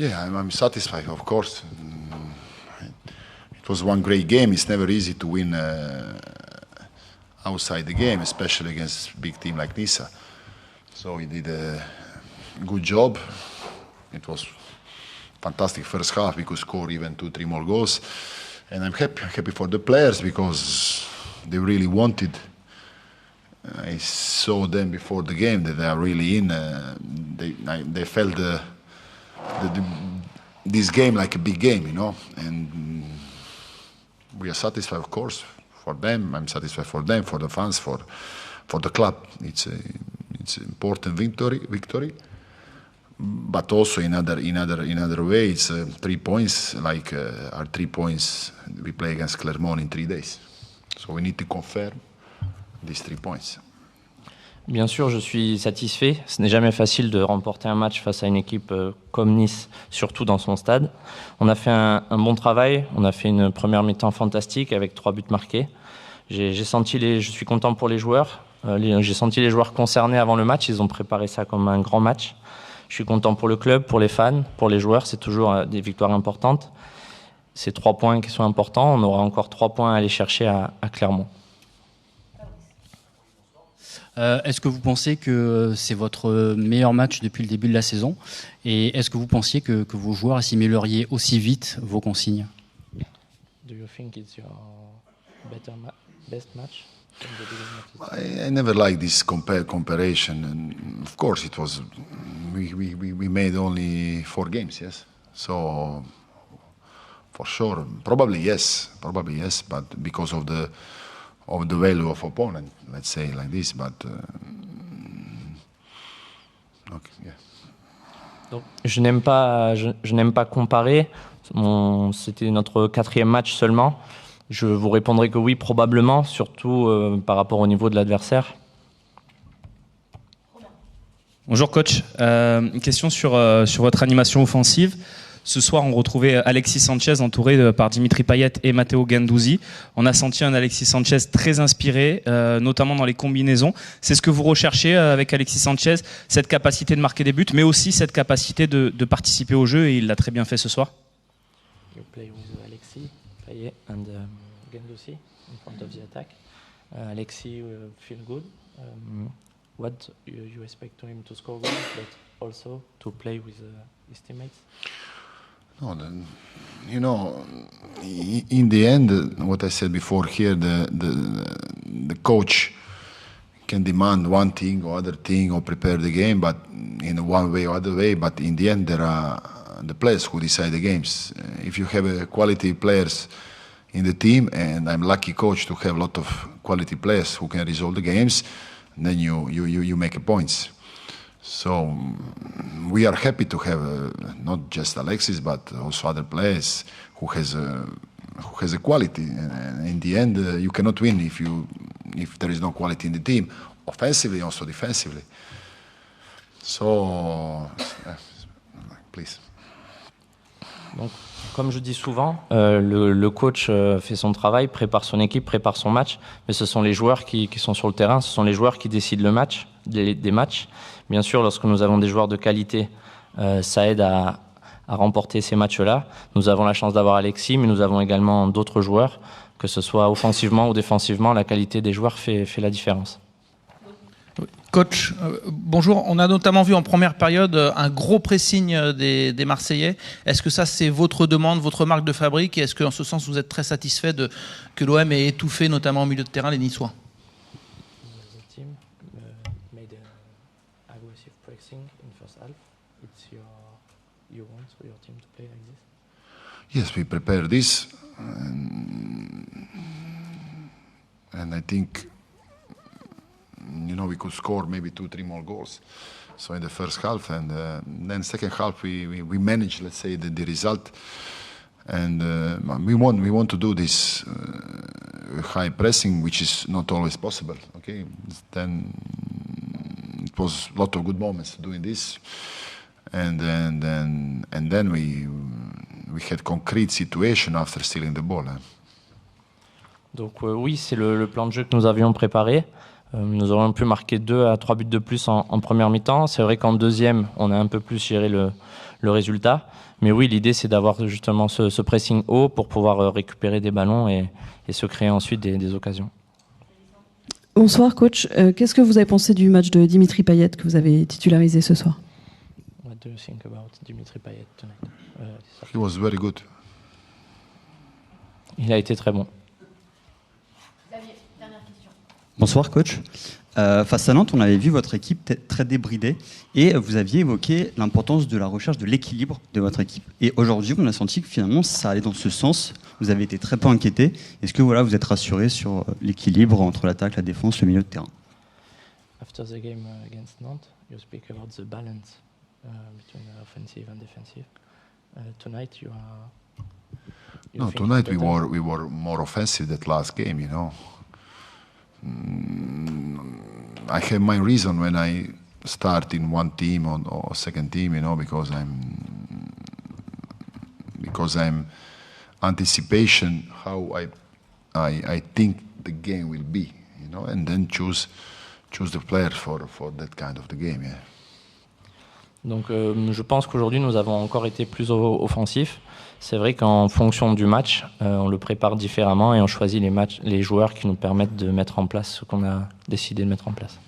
Yeah, I'm satisfied, of course. It was one great game. It's never easy to win outside the game, especially against a big team like Nisa. So he did a good job. It was fantastic first half. We could score even 2-3 more goals. And I'm happy for the players because they really wanted. I saw them before the game that they are really in. They felt this game like a big game, you know. And we are satisfied, of course, for them. I'm satisfied for them, for the fans, for the club. It's an important victory. But also in other ways, 3 points, like our 3 points we play against Clermont in 3 days. So we need to confirm these 3 points. Bien sûr, je suis satisfait. Ce n'est jamais facile de remporter un match face à une équipe comme Nice, surtout dans son stade. On a fait un bon travail. On a fait une première mi-temps fantastique avec 3 buts marqués. Je suis content pour les joueurs. J'ai senti les joueurs concernés avant le match. Ils ont préparé ça comme un grand match. Je suis content pour le club, pour les fans, pour les joueurs. C'est toujours des victoires importantes. C'est 3 points qui sont importants. On aura encore 3 points à aller chercher à Clermont. Est-ce que vous pensez que c'est votre meilleur match depuis le début de la saison? Et est-ce que vous pensiez que vos joueurs assimileriez aussi vite vos consignes? Do you think it's your best match? I never like this comparison. And of course, it was we made only 4 games, yes. So for sure, probably yes, but because of the value of opponent, let's say like this. But okay, yeah. Donc, je n'aime pas comparer. C'était notre 4e match seulement. Je vous répondrai que oui, probablement, surtout par rapport au niveau de l'adversaire. Bonjour coach, une question sur votre animation offensive. Ce soir, on retrouvait Alexis Sanchez entouré par Dimitri Payet et Matteo Guendouzi. On a senti un Alexis Sanchez très inspiré, notamment dans les combinaisons. C'est ce que vous recherchez avec Alexis Sanchez, cette capacité de marquer des buts, mais aussi cette capacité de participer au jeu, et il l'a très bien fait ce soir. You play with Alexis Payet and Guendouzi in front of the attack. Alexis feel good. What you expect to him to score goals, but also to play with his teammates? No, you know, in the end, what I said before here, the coach can demand one thing or other thing or prepare the game, but in one way or other way. But in the end, there are the players who decide the games. If you have quality players in the team, and I'm lucky coach to have a lot of quality players who can resolve the games, then you make a points. So we are happy to have not just Alexis but also other players who has a quality. And in the end, you cannot win if there is no quality in the team, offensively also defensively. So please. Donc, comme je dis souvent, le coach fait son travail, prépare son équipe, prépare son match, mais ce sont les joueurs qui sont sur le terrain, ce sont les joueurs qui décident le match, des matchs. Bien sûr, lorsque nous avons des joueurs de qualité, ça aide à remporter ces matchs-là. Nous avons la chance d'avoir Alexis, mais nous avons également d'autres joueurs, que ce soit offensivement ou défensivement, la qualité des joueurs fait la différence. Coach, bonjour. On a notamment vu en première période un gros pressing des Marseillais. Est-ce que ça, c'est votre demande, votre marque de fabrique? Et est-ce qu'en ce sens, vous êtes très satisfait que l'OM ait étouffé, notamment au milieu de terrain, les Niçois? The team made an aggressive pressing in first half. It's you want your team to play like this? Yes, we prepare this, and I think, you know, we could score maybe 2-3 more goals. So in the first half, and then second half we managed, let's say, the result, and we want to do this high pressing, which is not always possible. Okay, then it was a lot of good moments doing this, and then we had concrete situation after stealing the ball. Donc oui, c'est le plan de jeu que nous avions préparé. Nous aurions pu marquer 2 à 3 buts de plus en première mi-temps. C'est vrai qu'en deuxième, on a un peu plus géré le résultat. Mais oui, l'idée, c'est d'avoir justement ce pressing haut pour pouvoir récupérer des ballons et se créer ensuite des occasions. Bonsoir coach, qu'est-ce que vous avez pensé du match de Dimitri Payet que vous avez titularisé ce soir? What do you think about Dimitri Payet tonight? He was very good. Il a été très bon. Bonsoir coach. Face à Nantes, on avait vu votre équipe très débridée et vous aviez évoqué l'importance de la recherche de l'équilibre de votre équipe. Et aujourd'hui, on a senti que finalement, ça allait dans ce sens. Vous avez été très peu inquiété. Est-ce que voilà, vous êtes rassuré sur l'équilibre entre l'attaque, la défense, le milieu de terrain? After the game against Nantes, you speak about the balance between offensive and defensive. Tonight, you are. No, tonight we were more offensive than last game. You know. I have my reason when I start in one team or second team, you know, because I'm anticipation how I think the game will be, you know, and then choose the players for that kind of the game. Yeah. Donc je pense qu'aujourd'hui nous avons encore été plus offensifs. C'est vrai qu'en fonction du match, on le prépare différemment et on choisit les joueurs qui nous permettent de mettre en place ce qu'on a décidé de mettre en place.